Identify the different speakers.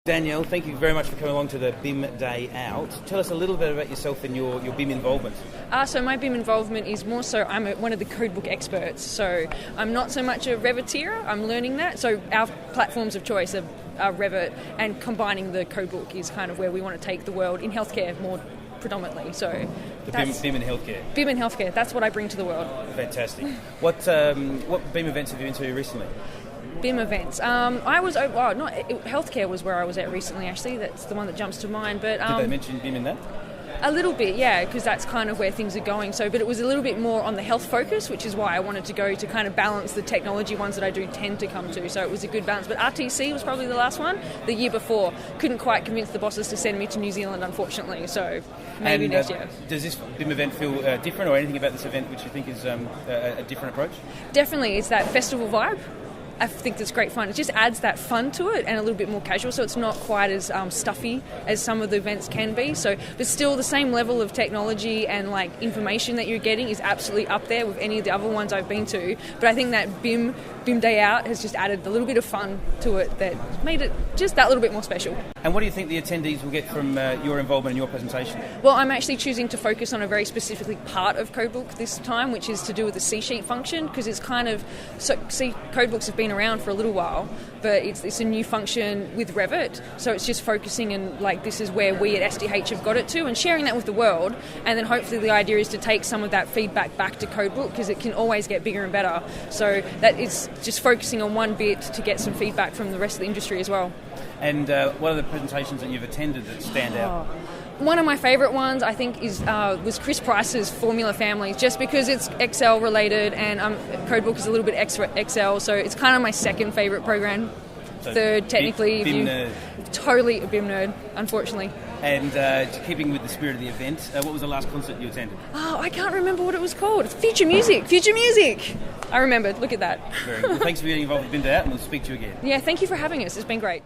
Speaker 1: Danielle, thank you very much for coming along to the BIM Day Out. Tell us a little bit about yourself and your BIM involvement.
Speaker 2: So my BIM involvement is more so I'm one of the CodeBook experts. So I'm not so much a Reviteer, I'm learning that. So our platforms of choice are Revit, and combining the CodeBook is kind of where we want to take the world in healthcare more predominantly. So
Speaker 1: BIM in healthcare.
Speaker 2: BIM in healthcare, that's what I bring to the world.
Speaker 1: Fantastic. What BIM events have you been to recently?
Speaker 2: BIM events. Healthcare was where I was at recently, actually. That's the one that jumps to mind. But
Speaker 1: did they mention BIM in that?
Speaker 2: A little bit, yeah, because that's kind of where things are going. So, but it was a little bit more on the health focus, which is why I wanted to go to kind of balance the technology ones that I do tend to come to. So it was a good balance. But RTC was probably the last one, the year before. Couldn't quite convince the bosses to send me to New Zealand, unfortunately. So maybe next year.
Speaker 1: Does this BIM event feel different, or anything about this event which you think is a different approach?
Speaker 2: Definitely, it's that festival vibe. I think that's great fun. It just adds that fun to it and a little bit more casual, so it's not quite as stuffy as some of the events can be. So, but still, the same level of technology and like information that you're getting is absolutely up there with any of the other ones I've been to. But I think that BIM Day Out has just added a little bit of fun to it that made it just that little bit more special.
Speaker 1: And what do you think the attendees will get from your involvement in your presentation?
Speaker 2: Well, I'm actually choosing to focus on a very specific part of CodeBook this time, which is to do with the C-sheet function, because it's kind of CodeBooks have been around for a little while, but it's a new function with Revit, so it's just focusing and like this is where we at SDH have got it to, and sharing that with the world, and then hopefully the idea is to take some of that feedback back to CodeBook, because it can always get bigger and better. So that is just focusing on one bit to get some feedback from the rest of the industry as well.
Speaker 1: And what are the presentations that you've attended that stand out?
Speaker 2: One of my favourite ones, I think, was Chris Price's Formula Families, just because it's Excel related, and CodeBook is a little bit extra Excel, so it's kind of my second favourite program. So third, technically.
Speaker 1: BIM nerd.
Speaker 2: Totally a BIM nerd, unfortunately.
Speaker 1: And keeping with the spirit of the event, what was the last concert you attended?
Speaker 2: Oh, I can't remember what it was called. Future Music! I remembered. Look at that.
Speaker 1: Very good. Well, thanks for being involved with BIM Day Out, and we'll speak to you again.
Speaker 2: Yeah, thank you for having us. It's been great.